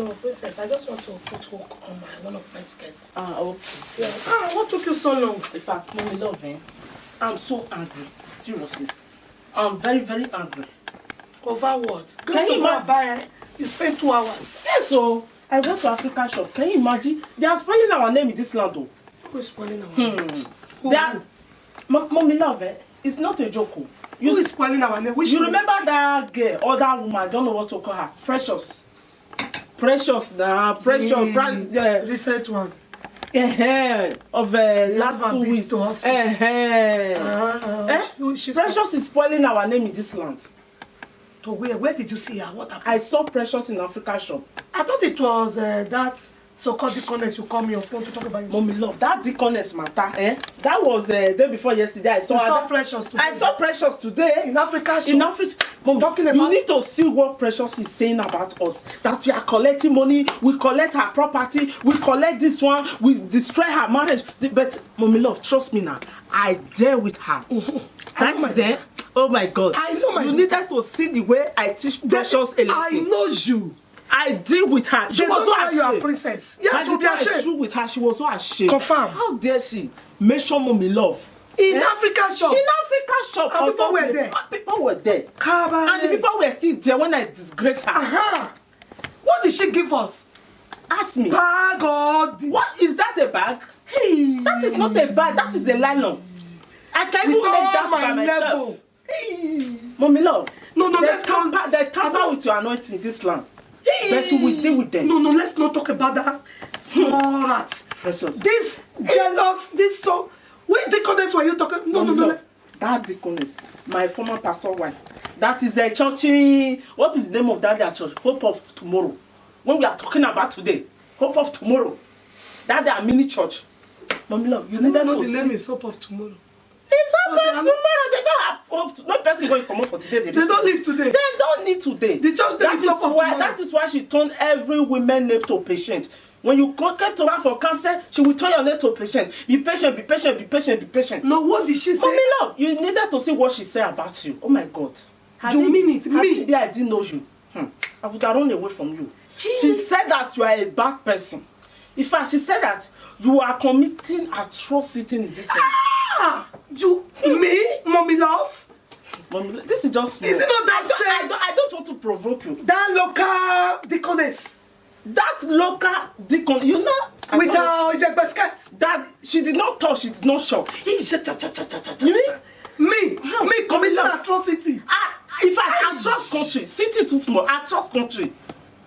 No, princess, I just want to put hook on one of my skirts. Okay. Yeah. What took you so long? In fact, mommy love, I'm so angry. Seriously. I'm very, very angry. Over what? Can you buy? You spent 2 hours. Yes, so I went to African shop. Can you imagine? They are spoiling our name in this land, though. Who is spoiling our name? Mommy love, it's not a joke. Who is spoiling our name? You remember that girl or that woman? I don't know what to call her. Precious. Precious now. Precious. Recent one. Of last 2 weeks. Precious is spoiling our name in this land. To where? Where did you see her? What happened? I saw Precious in Africa shop. I thought it was that so-called deaconess you call me on phone to talk about it. Mommy love, that deaconess matter, That was day before yesterday. I saw Precious today. I saw Precious today. In Africa shop. In Africa. Mom, talking about... You need to see what Precious is saying about us. That we are collecting money, we collect her property, we collect this one, we destroy her marriage. But mommy love, trust me now. I dare with her. That's it. Oh my God. I know my You needed to see the way I teach Precious a lesson. I know you. I deal with her. She was so ashamed. You are a princess. Yes, she will be ashamed. I deal with her. She was so ashamed. Confirm. How dare she mention mommy love? In Africa shop. In Africa shop. And people were there. People were there. Kabale. And the people were still there when I disgraced her. What did she give us? Ask me. God. What is that a bag? Hey. That is not a bag. That is a nylon. I can't even make that by myself. Hey. Mommy love. No, let's not. They tamper with your anointing in this land. But we deal with them. No, let's not talk about that. Small rats. Precious. This jealous, this so. Which deaconess were you talking? No. That deaconess, my former pastor wife. That is a church. What is the name of that church? Hope of Tomorrow. When we are talking about today, Hope of Tomorrow. That they are mini church. Mommy love, you needed to see. The name is Hope of Tomorrow. It's Hope of Tomorrow. They don't have hope. No person going to come out for today. They don't live today. They don't need today. The church name is Hope of Tomorrow. That is why she turned every woman name to patient. When you come to her for cancer, she will turn your name to patient. Be patient, be patient, be patient, be patient. No, what did she say? Mommy love, you needed to see what she said about you. Oh my God. You mean it? Maybe I didn't know you. I would have run away from you. She said that you are a bad person. In fact, she said that you are committing atrocity in this land. Me? Mommy love? Mommy, this is just small. Is it not that I don't want to provoke you. That local deaconess. That local deacon, you know, with her skirt. That she did not touch, she did not shock. Me committing atrocity. In fact, I trust country. City too small. I trust country.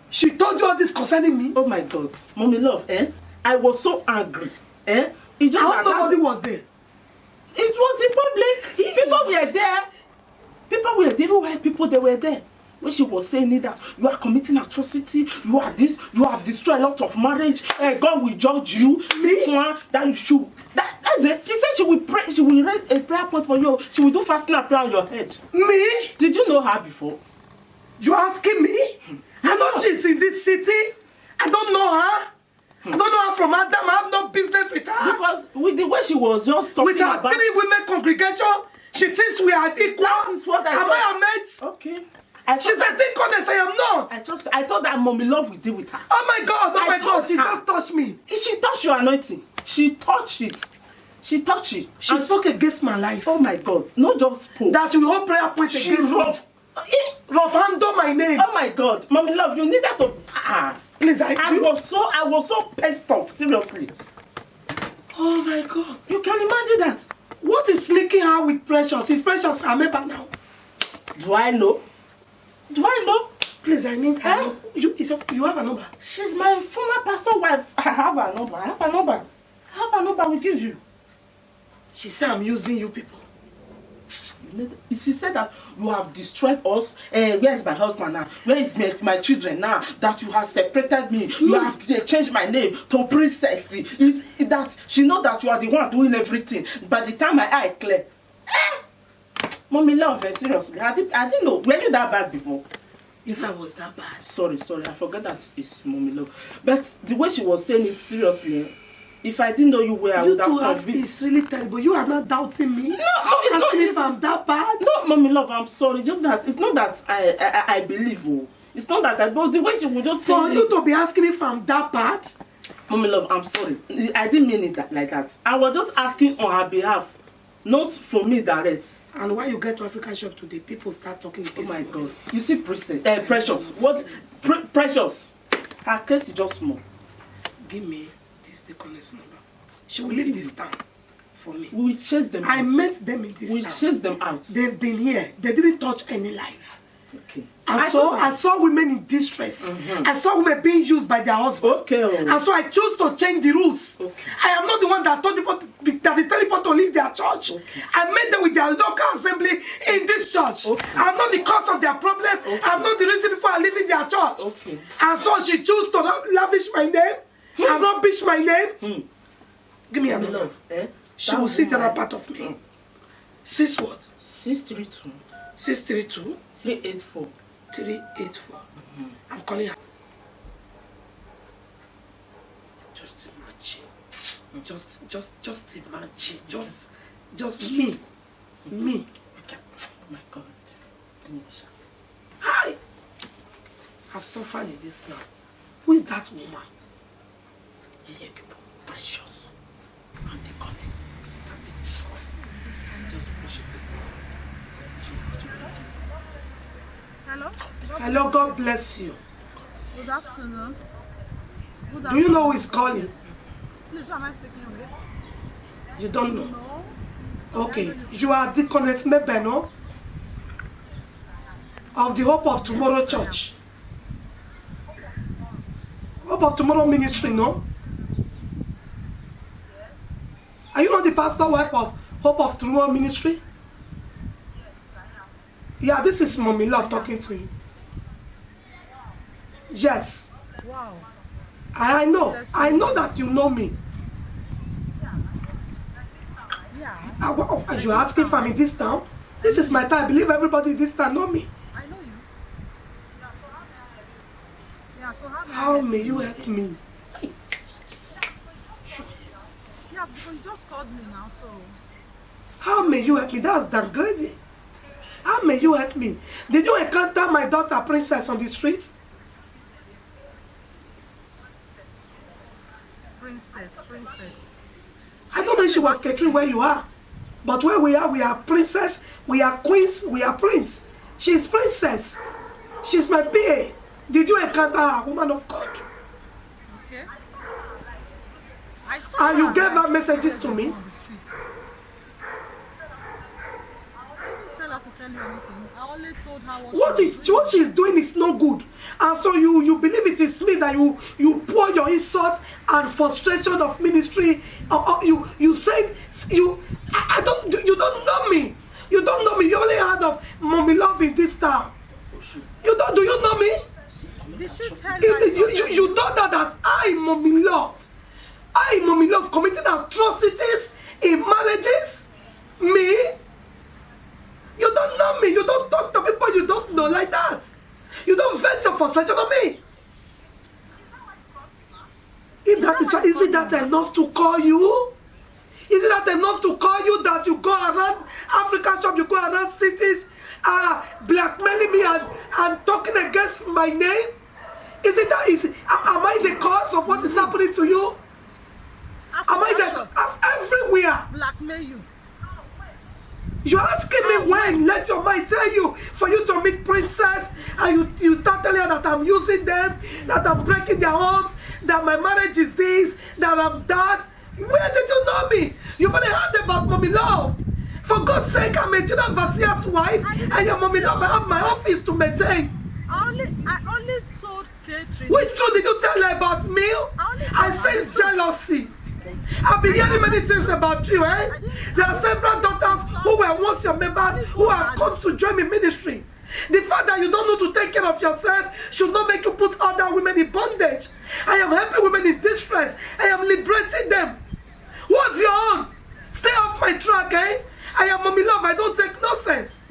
She told you all this concerning me. Oh my God, mommy love, I was so angry, It just nobody was there. It was in public. People were there. People were there. Even white people, they were there. When she was saying that you are committing atrocity, you are this, you have destroyed a lot of marriage, God will judge you. This one, that you should. That's it. She said she will pray, she will raise a prayer point for you. She will do fasting and prayer on your head. Me? Did you know her before? You asking me? I know she's in this city. I don't know her. I don't know her from Adam. I have no business with her. Because with the way she was just talking with her about 3 women congregation, she thinks we are equal. That is what I thought. Am I a mate? Okay. She's a deaconess, I am not. I thought that mommy love will deal with her. Oh my God, she just touched me. She touched your anointing. She touched it. She touched it. She spoke against my life. Oh my God, not just spoke. That she will hold prayer point against me. Rough handle my name. Oh my God, mommy love, you needed to. Please, I was so pissed off, seriously. Oh my God. You can imagine that. What is linking her with Precious? Is Precious her member now? Do I know? Do I know? Please, I need her. You have a number? She's my former pastor wife. I have a number. I have a number. We give you. She said I'm using you people. She said that you have destroyed us. Where is my husband now? Where is my children now? That you have separated me. You have changed my name to princess. That she know that you are the one doing everything. By the time my eye clear. Mommy love, seriously. I didn't know. Were you that bad before? If I was that bad. Sorry. I forgot that it's mommy love. But the way she was saying it seriously, if I didn't know you were, I would have convinced. It's really terrible. You are not doubting me. No, it's not. If I'm that bad. No, mommy love, I'm sorry. Just that it's not that I believe. It's not that but the way she would just For say you to be asking me if I'm that bad? Mommy love, I'm sorry. I didn't mean it like that. I was just asking on her behalf, not for me direct. And when you get to African shop today, people start talking against Oh my you. God. You see Precious. What? Precious. Her case is just small. Give me this deaconess number. She will leave this town for me. We will chase them out. I met them in this We'll town. chase them out. They've been here. They didn't touch any life. Okay. I saw women in distress. I saw women being used by their husband. Okay. And so I chose to change the rules. Okay. I am not the one that told people that is telling people to leave their church. Okay. I met them with their local assembly in this church. Okay. I'm not the cause of their problem. Okay. I'm not the reason people are leaving their church. Okay. And so she chose to lavish my name and rubbish my name. Give me another. Love. She will see the other part of me. 6 what? 632 632 384. 384. I'm calling her. Just imagine. Just imagine. Just me. Me. Okay. Oh my God. Hi. I've suffered in this now. Who is that woman? Yeah, people. Precious. And the honest. Just push it. Hello? Hello, God bless you. Good afternoon. Good Do you know who is calling? Please, who am I speaking with? You don't know. No. Okay. You are Deaconess Mebe, no? Of the Hope of Tomorrow Church. Hope of Tomorrow Ministry, no? Are you not the pastor wife of Hope of Tomorrow Ministry? Yeah, this is Mommy Love talking to you. Yes. Wow. I know that you know me. Yeah. You ask if I'm in this town? This is my town. I believe everybody in this town know me. I know you. Yeah, so How may you help me? Yeah, because you just called me now, so. How may you help me? That's downgrading. How may you help me? Did you encounter my daughter Princess on the street? Princess. I don't know if she was catering where you are. But where we are princess, we are queens, we are prince. She's princess. She's my PA. Did you encounter her, woman of God? Okay. I saw And you her gave her like messages to me? on the street. I didn't tell her to tell you anything. I only told her What she is doing is no good. And so you believe it is me that you pour your insults and frustration of ministry. You said I don't you don't know me. You don't know me. You only heard of Mommy Love in this town. Do you know me? Did she tell her? You told her that I, Mommy Love, committing atrocities in marriages? Me? You don't know me. You don't talk to people you don't know like that. You don't vent your frustration on me. If that is right, is it that enough to call you? Is it that enough to call you that you go around African shop, you go around cities, blackmailing me and talking against my name? Is it that easy? Am I the cause of what is happening to you? Am I everywhere? Blackmail you. You're asking me when? Let your mind tell you for you to meet Princess and you start telling her that I'm using them, that I'm breaking their homes, that my marriage is this, that I'm that. Where did you know me? You've only heard about Mommy Love. For God's sake, I'm a General Vasia's wife and your Mommy Love, I have my office to maintain. I only told Catherine. Which truth did you tell her about me? I sense jealousy. I've been hearing many things about you, eh? There are several daughters who were once your members who have come to join me ministry. The fact that you don't know to take care of yourself should not make you put other women in bondage. I am helping women in distress. I am liberating them. What's your own? Stay off my track, eh? I am Mommy Love. I don't take nonsense.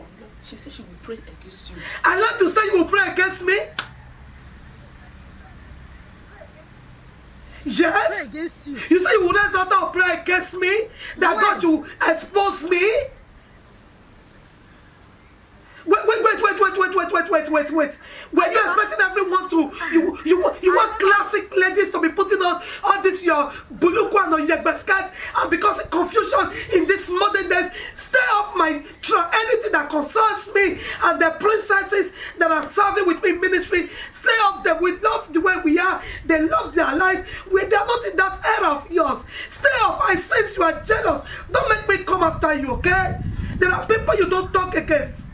She said she will pray against you. I like to say you will pray against me. Yes. Pray against you. You say you would raise altar of prayer against me? That Why? God should expose me? Wait. Wait. Were you expecting everyone to you want classic ladies to be putting on all this your bulukwa and your skirt, and because of confusion in this modern days, stay off my anything that concerns me and the princesses that are serving with me in ministry. Stay off them. We love the way we are. They love their life. They are not in that era of yours. Stay off. I sense you are jealous. Don't make me come after you, okay? There are people you don't talk against.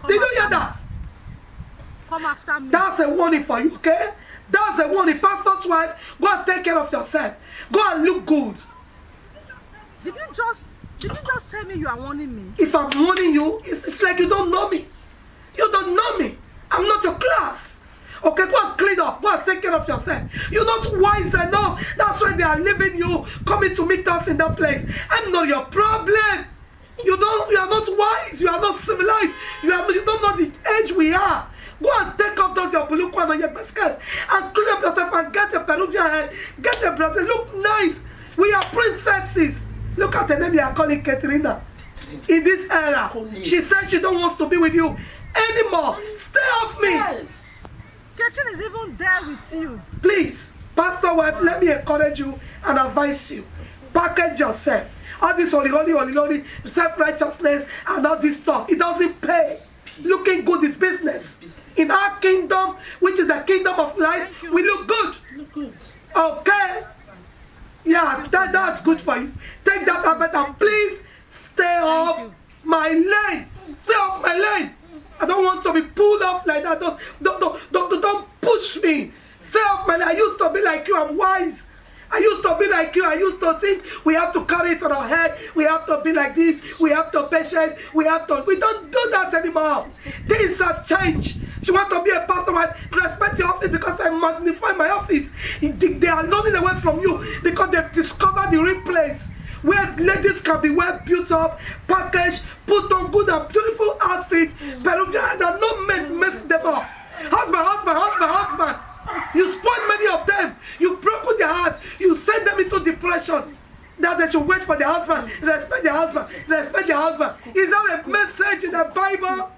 Did you hear that? Come after me. That's a warning for you, okay? That's a warning. Pastor's wife, go and take care of yourself. Go and look good. Did you just tell me you are warning me? If I'm warning you, it's like you don't know me. You don't know me. I'm not your class. Okay, go and clean up. Go and take care of yourself. You're not wise enough. That's why they are leaving you, coming to meet us in that place. I'm not your problem. You are not wise. You are not civilized. You don't know the age we are. Go and take off those your blue and your basket and clean up yourself and get a Peruvian head. Get a brother. Look nice. We are princesses. Look at the name you are calling Katrina. In this era, she said she don't want to be with you anymore. Stay off me. Catherine is even there with you. Please, Pastor wife, let me encourage you and advise you. Package yourself. All this holy, self-righteousness and all this stuff, it doesn't pay. Looking good is business. In our kingdom, which is the kingdom of light, we look good. Okay? Yeah, that's good for you. Take that habit and please stay off my lane. Stay off my lane. I don't want to be pulled off like that. Don't push me. Stay off my lane. I used to be like you. I'm wise. I used to be like you. I used to think we have to carry it on our head. We have to be like this. We have to patient. We don't do that anymore. Things have changed. You want to be a pastor, respect your office because I magnify my office. They are running away from you because they've discovered the real place where ladies can be well built up, packaged, put on good and beautiful outfits, Peruvian, and no men mess them up. Husband. You spoiled many of them. You've broken their hearts. You send them into depression. That they should wait for their husband. Respect their husband. Is there a message in the Bible?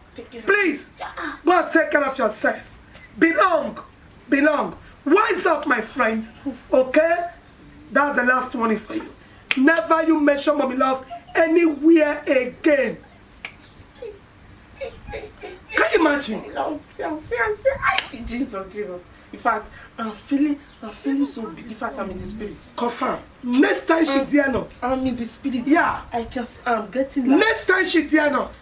Please, go and take care of yourself. Belong. Wise up, my friend. Okay? That's the last warning for you. Never you mention Mommy Love anywhere again. Can you imagine? Jesus. In fact, I'm feeling so big. In fact, I'm in the spirit. Confirm. Next time she dare not. I'm in the spirit. Yeah. I'm getting like... Next time she dare not.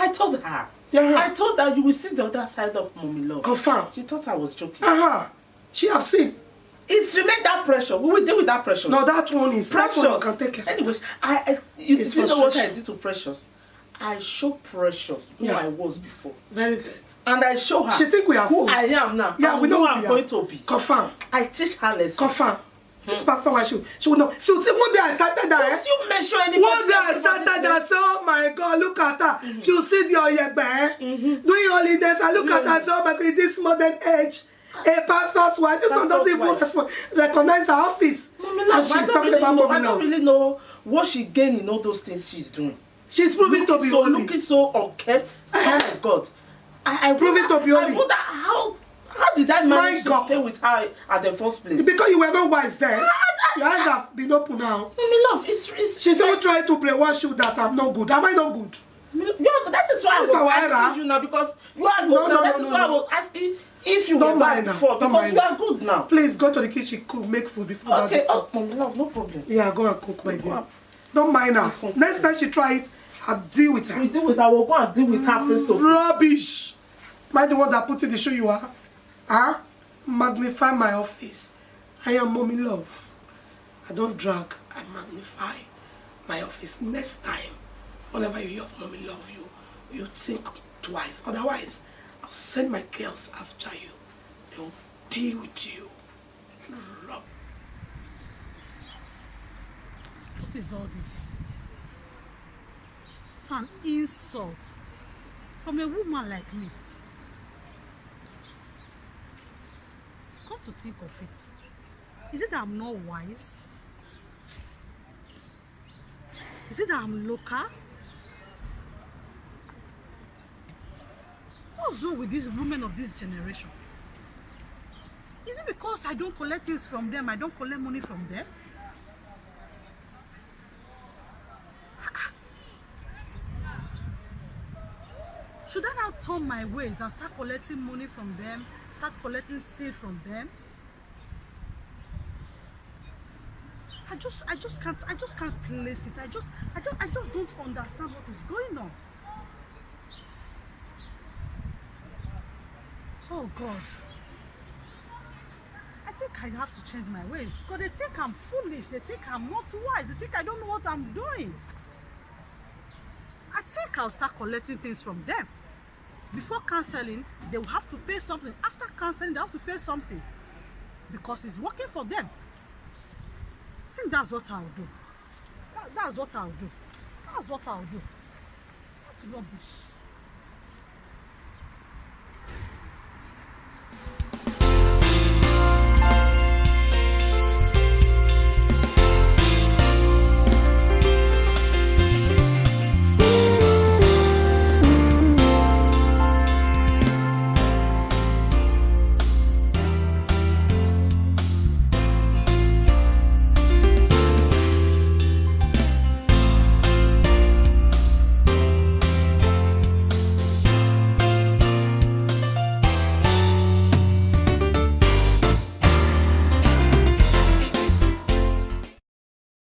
I told her. Yeah. I told her you will see the other side of Mommy Love. Confirm. She thought I was joking. She have seen. It's remained that pressure. We will deal with that pressure. No, that one is Precious. That one you can take care. Anyways, you know what I did to Precious? I showed Precious who I was before. Very good. And I show her She think we are who fools. I am now. Yeah, and we know who who I'm we going are. to be. Confirm. I teach her lessons. Confirm. This pastor wife, she will know. She will say one day I started that. Don't you mention anybody? One day I started that. Say, oh my God, look at her. She will sit there doing holidays. I look at her and say, oh my God, in this modern age, a pastor's wife. This one doesn't even recognize her office. And she's talking about Mommy Love. I don't really know what she gained in all those things she's doing. She's proving to be holy. Looking so unkept. Oh my God. I Proving to be holy. I wonder how did I manage to stay with her at the first place? Because you were not wise then. Your eyes have been open now. Mommy Love, it's She's even trying to brainwash you that I'm not good. Am I not good? That is why I was asking you now, because you are good now. That is why I was asking if you were bad before, because you are good now. Please go to the kitchen, cook, make food before that. Okay, Mommy Love, no problem. Yeah, go and cook, my dear. Don't mind her. Next time she try it, I'll deal with her. We deal with her. We'll go and deal with her face to face. Rubbish! Am I the one that put in the show you are? Magnify my office. I am Mommy Love. I don't drag, I magnify my office. Next time, whenever you hear of Mommy Love, you think twice. Otherwise, I'll send my girls after you. They'll deal with you. Rubbish. What is all this? It's an insult from a woman like me. Come to think of it, is it that I'm not wise? Is it that I'm local? What's wrong with these women of this generation? Is it because I don't collect things from them, I don't collect money from them? Should I now turn my ways and start collecting money from them, start collecting seed from them? I just can't place it. I just don't understand what is going on. Oh God. I think I have to change my ways because they think I'm foolish, they think I'm not wise, they think I don't know what I'm doing. I think I'll start collecting things from them. Before cancelling, they will have to pay something. After cancelling, they have to pay something because it's working for them. I think that's what I'll do. That's what I'll do. That's what I'll do. That's rubbish.